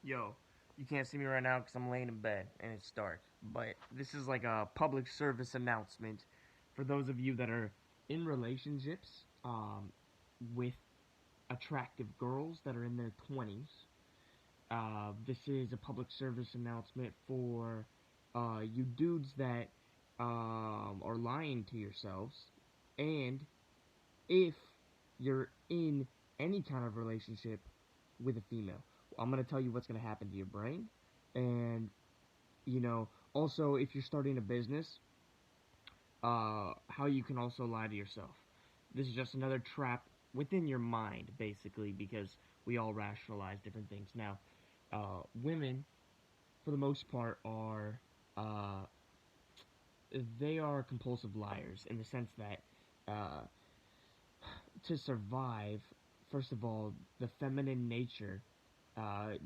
Yo, you can't see me right now because I'm laying in bed and it's dark. But this is like a public service announcement for those of you that are in relationships with attractive girls that are in their 20s. This is a public service announcement for you dudes that are lying to yourselves. And if you're in any kind of relationship with a female, I'm going to tell you what's going to happen to your brain. And, also if you're starting a business, how you can also lie to yourself. This is just another trap within your mind, basically, because we all rationalize different things. Now, women, for the most part, uh, they are compulsive liars in the sense that to survive, first of all, the feminine nature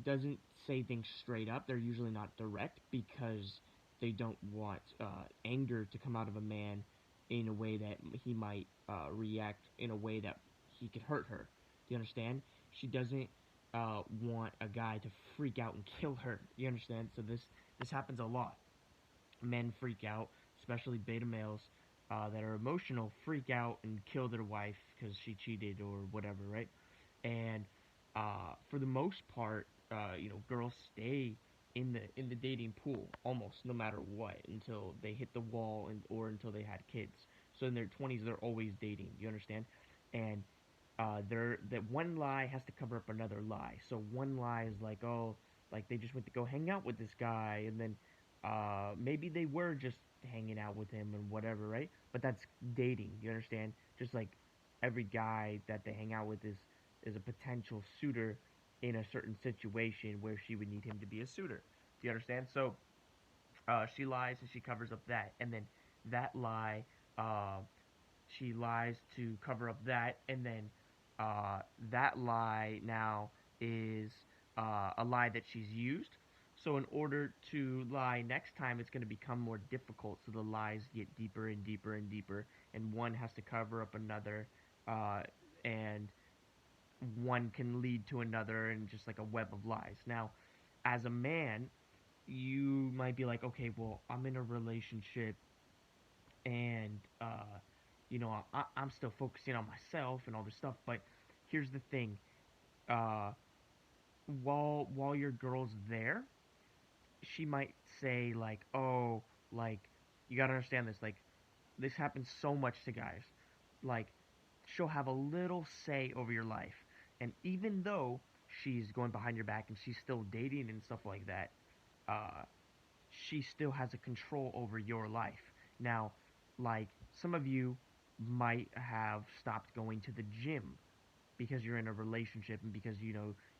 doesn't say things straight up. They're usually not direct because they don't want anger to come out of a man in a way that he might react in a way that he could hurt her. Do you understand? She doesn't want a guy to freak out and kill her. You understand? So this happens a lot. Men freak out, especially beta males that are emotional, freak out and kill their wife because she cheated or whatever, right? And for the most part, girls stay in the dating pool almost no matter what until they hit the wall or until they had kids. So in their 20s, they're always dating. You understand? And that one lie has to cover up another lie. So one lie is like, oh, like they just went to go hang out with this guy, and then maybe they were just hanging out with him and whatever, right? But that's dating. You understand? Just like every guy that they hang out with is a potential suitor in a certain situation where she would need him to be a suitor. Do you understand? So she lies and she covers up that, and then that lie, uh, she lies to cover up that, and then that lie now is a lie that she's used. So in order to lie next time, it's going to become more difficult. So the lies get deeper and deeper and deeper, and one has to cover up another, and one can lead to another, and just like a web of lies. Now, as a man, you might be like, okay, well, I'm in a relationship and I'm still focusing on myself and all this stuff. But here's the thing: uh, while your girl's there, she might say like, "Oh, like you gotta understand this. Like this happens so much to guys. Like she'll have a little say over your life, and even though she's going behind your back and she's still dating and stuff like that, uh, she still has a control over your life. Now, like some of you might have stopped going to the gym because you're in a relationship and because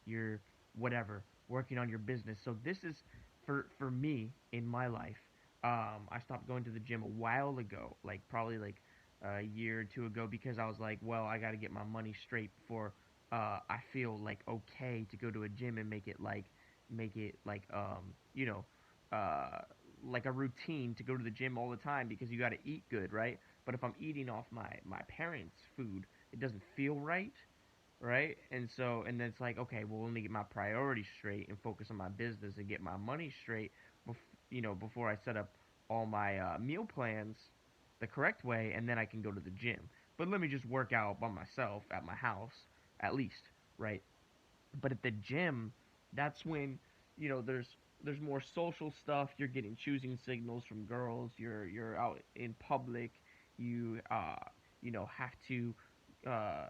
you're whatever working on your business. So this is for me in my life. I stopped going to the gym a while ago, like probably like a year or two ago, because I was like, well, I got to get my money straight before I feel like okay to go to a gym and make it like you know uh, like a routine to go to the gym all the time because you got to eat good, right? But if I'm eating off my parents' food, it doesn't feel right, right? And then it's like, okay, well, let me get my priorities straight and focus on my business and get my money straight, before I set up all my meal plans the correct way, and then I can go to the gym. But let me just work out by myself at my house, at least, right? But at the gym, that's when there's more social stuff. You're getting choosing signals from girls. You're out in public. You have to uh,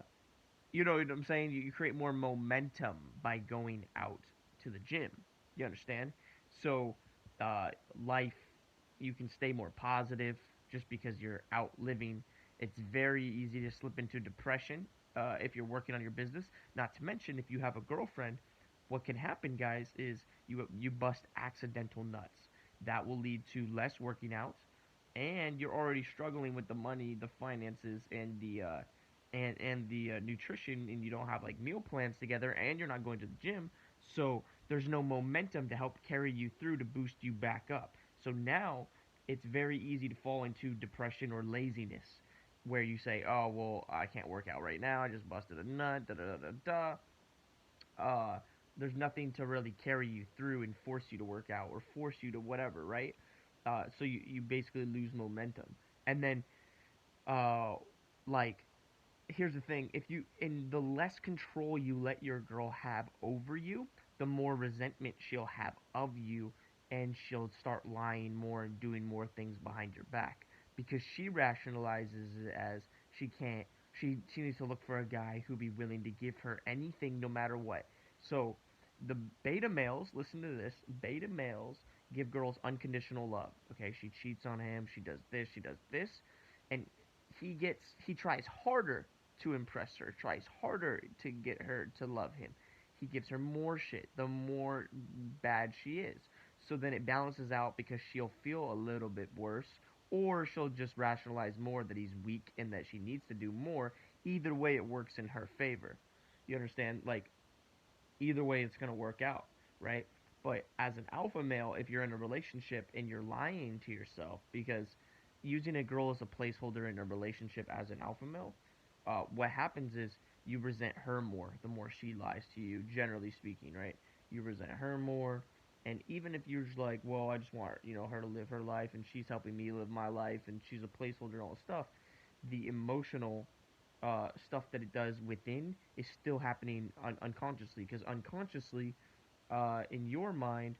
you know what I'm saying? You create more momentum by going out to the gym. You understand? So, uh, life, you can stay more positive just because you're out living. It's very easy to slip into depression if you're working on your business. Not to mention, if you have a girlfriend, what can happen, guys, is you bust accidental nuts. That will lead to less working out, and you're already struggling with the money, the finances, and the nutrition, and you don't have like meal plans together, and you're not going to the gym, so there's no momentum to help carry you through to boost you back up. So now it's very easy to fall into depression or laziness, where you say, "Oh well, I can't work out right now. I just busted a nut." Da da da da. there's nothing to really carry you through and force you to work out or force you to whatever, right? So you basically lose momentum. And then uh like here's the thing, if you in the less control you let your girl have over you, the more resentment she'll have of you, and she'll start lying more and doing more things behind your back because she rationalizes it as she can't she needs to look for a guy who'd be willing to give her anything no matter what. So the beta males, listen to this, beta males give girls unconditional love. Okay, she cheats on him, she does this, and he tries harder to impress her, tries harder to get her to love him. He gives her more shit the more bad she is. So then it balances out because she'll feel a little bit worse, or she'll just rationalize more that he's weak and that she needs to do more. Either way, it works in her favor. You understand? Like, either way it's going to work out, right? But as an alpha male, if you're in a relationship and you're lying to yourself, because using a girl as a placeholder in a relationship as an alpha male, what happens is you resent her more the more she lies to you, generally speaking, right? You resent her more, and even if you're just like, well, I just want her to live her life, and she's helping me live my life, and she's a placeholder and all this stuff, the emotional stuff that it does within is still happening unconsciously, because unconsciously, in your mind,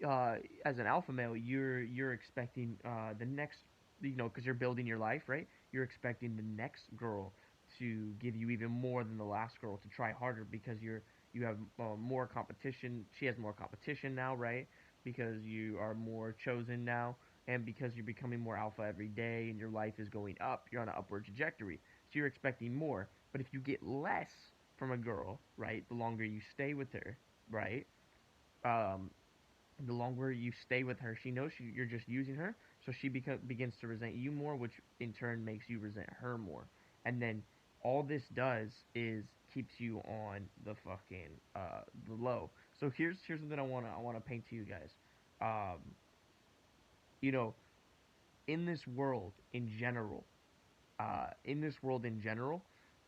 uh, as an alpha male, you're expecting the next, because you're building your life, right? You're expecting the next girl to give you even more than the last girl, to try harder because you have more competition. She has more competition now, right? Because you are more chosen now, and because you're becoming more alpha every day, and your life is going up. You're on an upward trajectory, so you're expecting more. But if you get less from a girl, right, the longer you stay with her, right? Um, the longer you stay with her, she knows you're just using her, so she begins to resent you more, which in turn makes you resent her more. And then all this does is keeps you on the fucking the low. So here's something I wanna paint to you guys. Um, you know, in this world in general,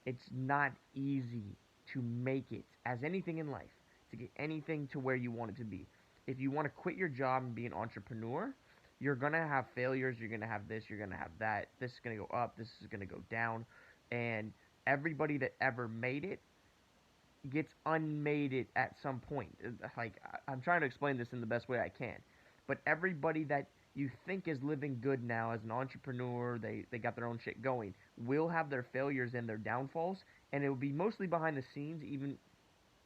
it's not easy to make it as anything in life, to get anything to where you want it to be. If you want to quit your job and be an entrepreneur, you're going to have failures, you're going to have this, you're going to have that. This is going to go up, this is going to go down. And everybody that ever made it gets unmade it at some point. Like, I'm trying to explain this in the best way I can. But everybody that you think is living good now as an entrepreneur, they got their own shit going, will have their failures and their downfalls, and it will be mostly behind the scenes. Even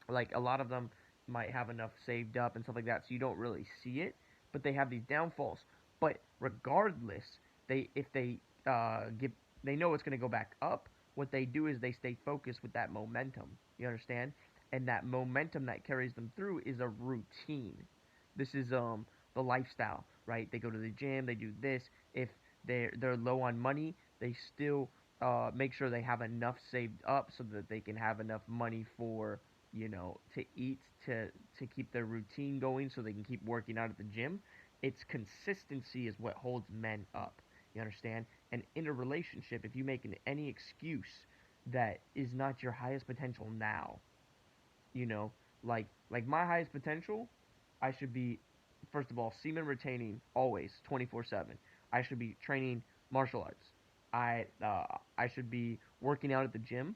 like a lot of them might have enough saved up and stuff like that, so you don't really see it. But they have these downfalls. But regardless, if they give, they know it's going to go back up. What they do is they stay focused with that momentum. You understand? And that momentum that carries them through is a routine. This is the lifestyle, right? They go to the gym, they do this. If they're low on money, they still make sure they have enough saved up so that they can have enough money for to eat, to keep their routine going, so they can keep working out at the gym. It's consistency is what holds men up. You understand? And in a relationship, if you make any excuse that is not your highest potential now, you know, like my highest potential, I should be, first of all, semen retaining always 24/7. I should be training martial arts. I should be working out at the gym,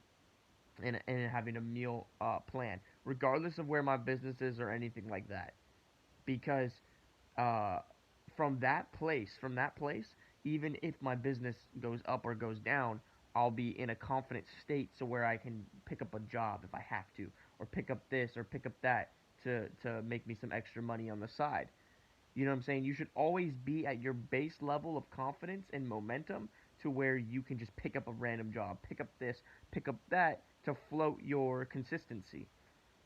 and having a meal plan, regardless of where my business is or anything like that. Because uh, from that place, even if my business goes up or goes down, I'll be in a confident state, so where I can pick up a job if I have to, or pick up this or pick up that to make me some extra money on the side. You know what I'm saying? You should always be at your base level of confidence and momentum, to where you can just pick up a random job, pick up this, pick up that, to float your consistency.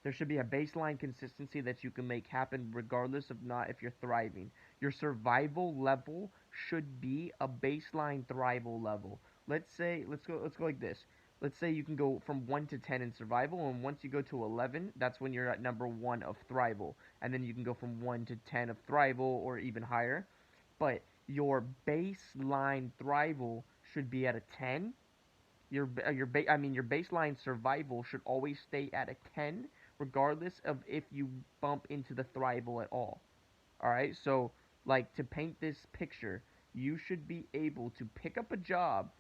There should be a baseline consistency that you can make happen regardless of not if you're thriving. Your survival level should be a baseline thrival level. Let's go like this. Let's say you can go from 1 to 10 in survival, and once you go to 11, that's when you're at number 1 of thrival. And then you can go from 1 to 10 of thrival, or even higher. But your baseline thrival should be at a 10. Your baseline survival should always stay at a 10, regardless of if you bump into the thrival at all. All right, so like to paint this picture, you should be able to pick up a job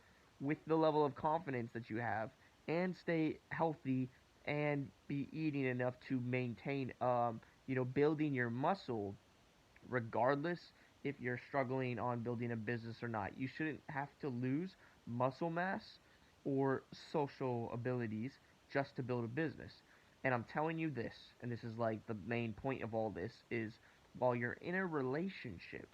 with the level of confidence that you have and stay healthy and be eating enough to maintain building your muscle regardless if you're struggling on building a business or not. You shouldn't have to lose muscle mass or social abilities just to build a business. And I'm telling you this, and this is like the main point of all this is while you're in a relationship,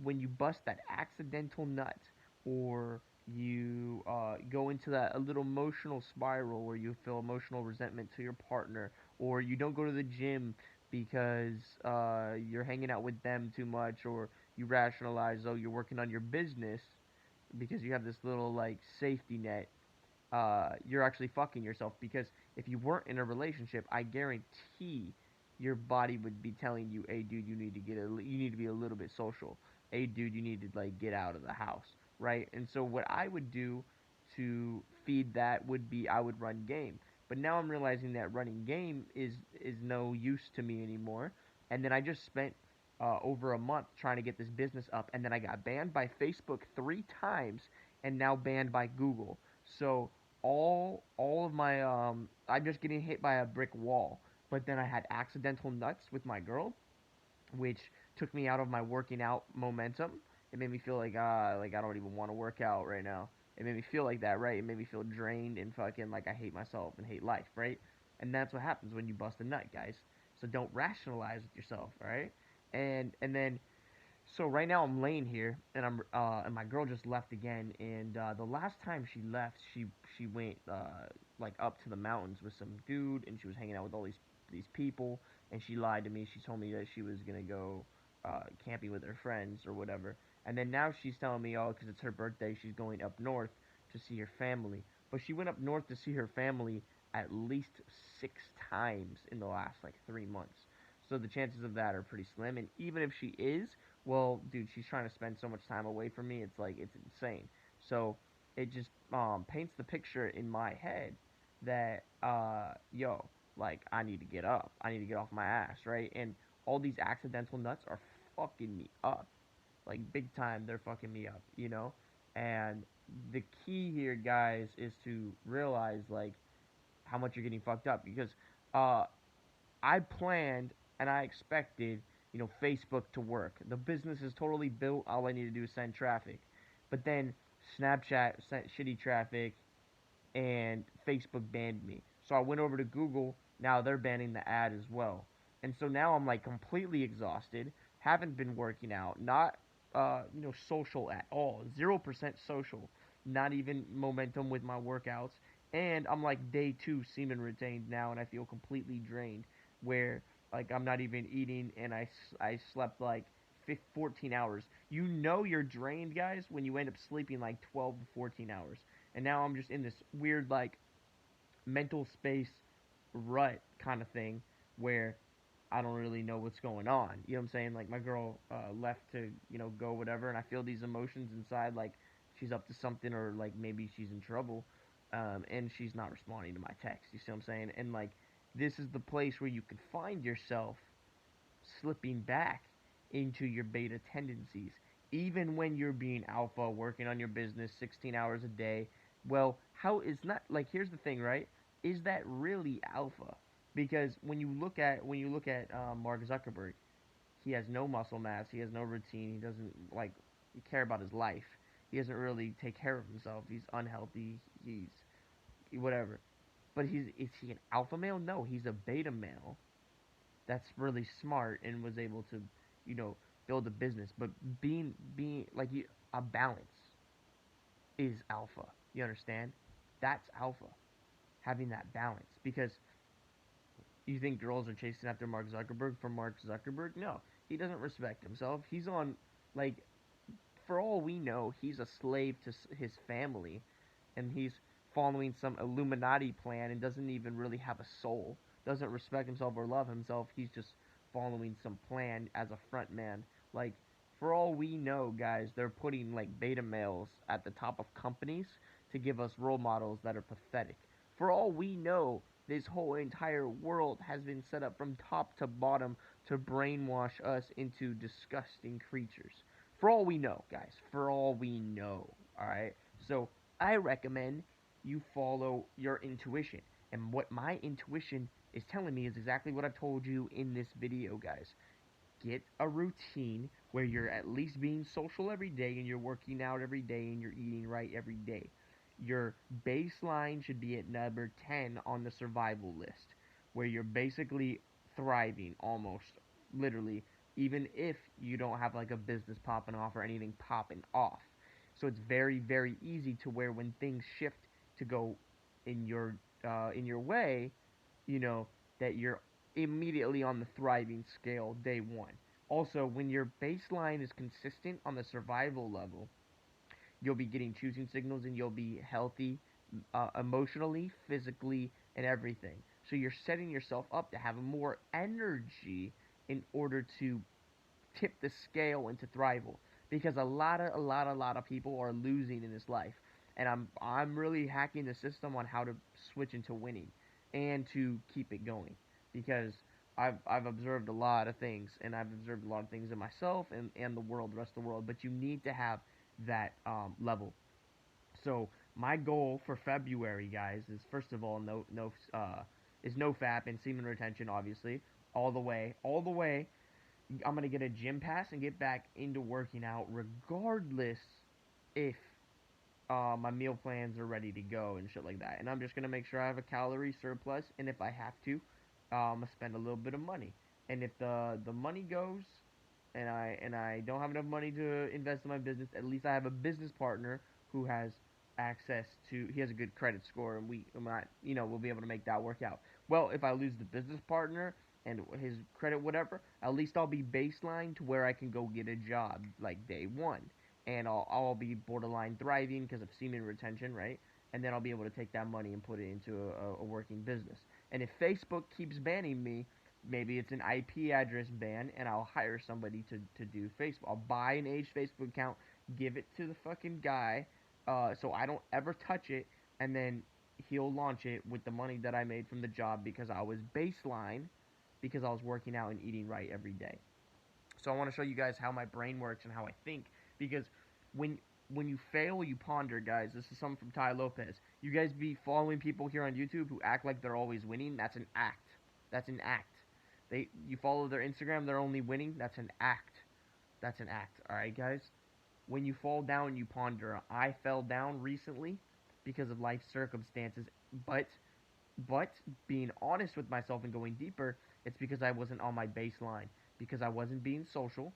when you bust that accidental nut or you go into that a little emotional spiral where you feel emotional resentment to your partner, or you don't go to the gym because you're hanging out with them too much, or you rationalize, oh, you're working on your business because you have this little like safety net, you're actually fucking yourself because if you weren't in a relationship, I guarantee your body would be telling you, "Hey, dude, you need to be a little bit social. Hey, dude, you need to like get out of the house, right?" And so what I would do to feed that would be I would run game. But now I'm realizing that running game is no use to me anymore. And then I just spent over a month trying to get this business up, and then I got banned by Facebook 3 times, and now banned by Google. So all of my I'm just getting hit by a brick wall. But then I had accidental nuts with my girl, which took me out of my working out momentum. It made me feel like I don't even want to work out right now. It made me feel like that, right? It made me feel drained and fucking like I hate myself and hate life, right? And that's what happens when you bust a nut, guys. So don't rationalize with yourself, all right? And then so right now I'm laying here and and my girl just left again, and the last time she left she went like up to the mountains with some dude, and she was hanging out with all these people, and she lied to me. She told me that she was gonna go camping with her friends or whatever, and then now she's telling me, oh, because it's her birthday, she's going up north to see her family. But she went up north to see her family at least 6 times in the last like 3 months. So the chances of that are pretty slim. And even if she is, well, dude, she's trying to spend so much time away from me. It's like it's insane. So it just paints the picture in my head that yo, like I need to get up. I need to get off my ass, right? And all these accidental nuts are fucking me up, like big time. They're fucking me up, you know. And the key here, guys, is to realize like how much you're getting fucked up because uh I planned and I expected, Facebook to work. The business is totally built. All I need to do is send traffic. But then Snapchat sent shitty traffic and Facebook banned me. So I went over to Google. Now they're banning the ad as well. And so now I'm like completely exhausted. Haven't been working out. Not social at all. 0% social. Not even momentum with my workouts. And I'm like day 2 semen retained now, and I feel completely drained. Where like I'm not even eating, and I slept like 14 hours. You know you're drained, guys, when you end up sleeping like 12 to 14 hours. And now I'm just in this weird like mental space rut kind of thing where I don't really know what's going on. You know what I'm saying? Like my girl left to go whatever, and I feel these emotions inside like she's up to something, or like maybe she's in trouble, and she's not responding to my text. You see what I'm saying? And like this is the place where you can find yourself slipping back into your beta tendencies. Even when you're being alpha, working on your business 16 hours a day, well, how is not like here's the thing, right? Is that really alpha? Because when you look at Mark Zuckerberg, he has no muscle mass, he has no routine, he doesn't like care about his life. He doesn't really take care of himself. He's unhealthy. He's whatever. But is he an alpha male? No, he's a beta male that's really smart and was able to, you know, build a business. But being like a balance is alpha. You understand? That's alpha. Having that balance. Because you think girls are chasing after Mark Zuckerberg for Mark Zuckerberg? No. He doesn't respect himself. He's on like for all we know, he's a slave to his family, and he's following some Illuminati plan and doesn't even really have a soul. Doesn't respect himself or love himself. He's just following some plan as a front man. Like, for all we know, guys, they're putting like beta males at the top of companies to give us role models that are pathetic. For all we know, This whole entire world has been set up from top to bottom to brainwash us into disgusting creatures. For all we know, guys. For all we know. Alright? So, I recommend you follow your intuition. And what my intuition is telling me is exactly what I've told you in this video, guys. Get a routine where you're at least being social every day and you're working out every day and you're eating right every day. Your baseline should be at number 10 on the survival list, where you're basically thriving almost, literally, even if you don't have like a business popping off or anything popping off. So it's very, very easy to where when things shift to go in your way, you know, that you're immediately on the thriving scale day one. Also, when your baseline is consistent on the survival level, you'll be getting choosing signals and you'll be healthy emotionally, physically, and everything. So you're setting yourself up to have more energy in order to tip the scale into thrival, because a lot of people are losing in this life, and I'm really hacking the system on how to switch into winning and to keep it going, because I've observed a lot of things, and I've observed a lot of things in myself and the world, the rest of the world, but you need to have that level. So my goal for February, guys, is first of all is nofap and semen retention, obviously, all the way. I'm gonna get a gym pass and get back into working out, regardless if my meal plans are ready to go and shit like that. And I'm just gonna make sure I have a calorie surplus, and if I have to, I'm gonna spend a little bit of money. And if the money goes, and I don't have enough money to invest in my business, at least I have a business partner who has access to. He has a good credit score, and we'll be able to make that work out. Well, if I lose the business partner and his credit, whatever, at least I'll be baseline to where I can go get a job like day one, and I'll be borderline thriving because of semen retention, right? And then I'll be able to take that money and put it into a working business. And if Facebook keeps banning me, maybe it's an IP address ban, and I'll hire somebody to do Facebook. I'll buy an aged Facebook account, give it to the fucking guy, so I don't ever touch it, and then he'll launch it with the money that I made from the job because I was baseline, because I was working out and eating right every day. So I want to show you guys how my brain works and how I think, because when when you fail, you ponder, guys. This is something from Ty Lopez. You guys be following people here on YouTube who act like they're always winning. That's an act. That's an act. You follow their Instagram, they're only winning. That's an act. That's an act. All right, guys. When you fall down, you ponder. I fell down recently because of life circumstances, but but being honest with myself and going deeper, it's because I wasn't on my baseline, because I wasn't being social.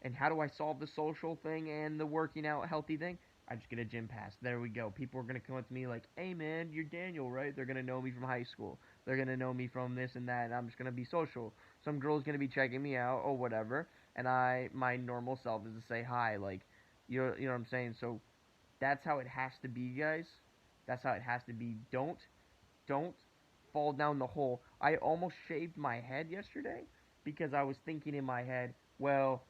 And how do I solve the social thing and the working out healthy thing? I just get a gym pass. There we go. People are going to come up to me like, hey man, you're Daniel, right? They're going to know me from high school. They're going to know me from this and that, and I'm just going to be social. Some girl's going to be checking me out or whatever, and my normal self is to say hi, like, you know what I'm saying? So that's how it has to be, guys. That's how it has to be. Don't fall down the hole. I almost shaved my head yesterday because I was thinking in my head, well,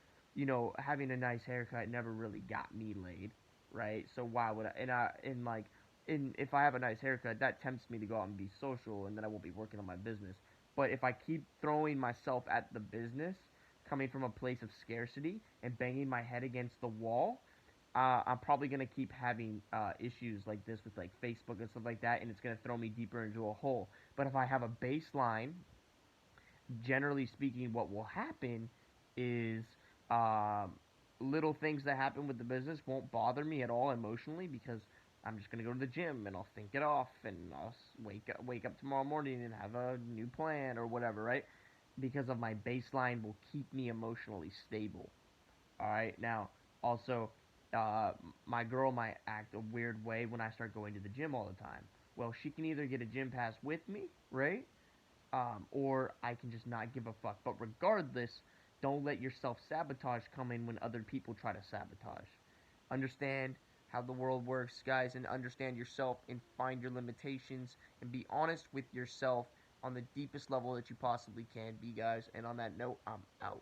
having a nice haircut never really got me laid, right? So why would I? If I have a nice haircut, that tempts me to go out and be social, and then I won't be working on my business. But if I keep throwing myself at the business, coming from a place of scarcity and banging my head against the wall, I'm probably gonna keep having issues like this with like Facebook and stuff like that, and it's gonna throw me deeper into a hole. But if I have a baseline, generally speaking, what will happen is um, little things that happen with the business won't bother me at all emotionally, because I'm just gonna go to the gym and I'll think it off, and I'll wake up tomorrow morning and have a new plan or whatever, right? Because of my baseline will keep me emotionally stable. All right. Now, also, uh, my girl might act a weird way when I start going to the gym all the time. Well, she can either get a gym pass with me, right? Or I can just not give a fuck. But regardless, don't let your self-sabotage come in when other people try to sabotage. Understand how the world works, guys, and understand yourself and find your limitations and be honest with yourself on the deepest level that you possibly can be, guys. And on that note, I'm out.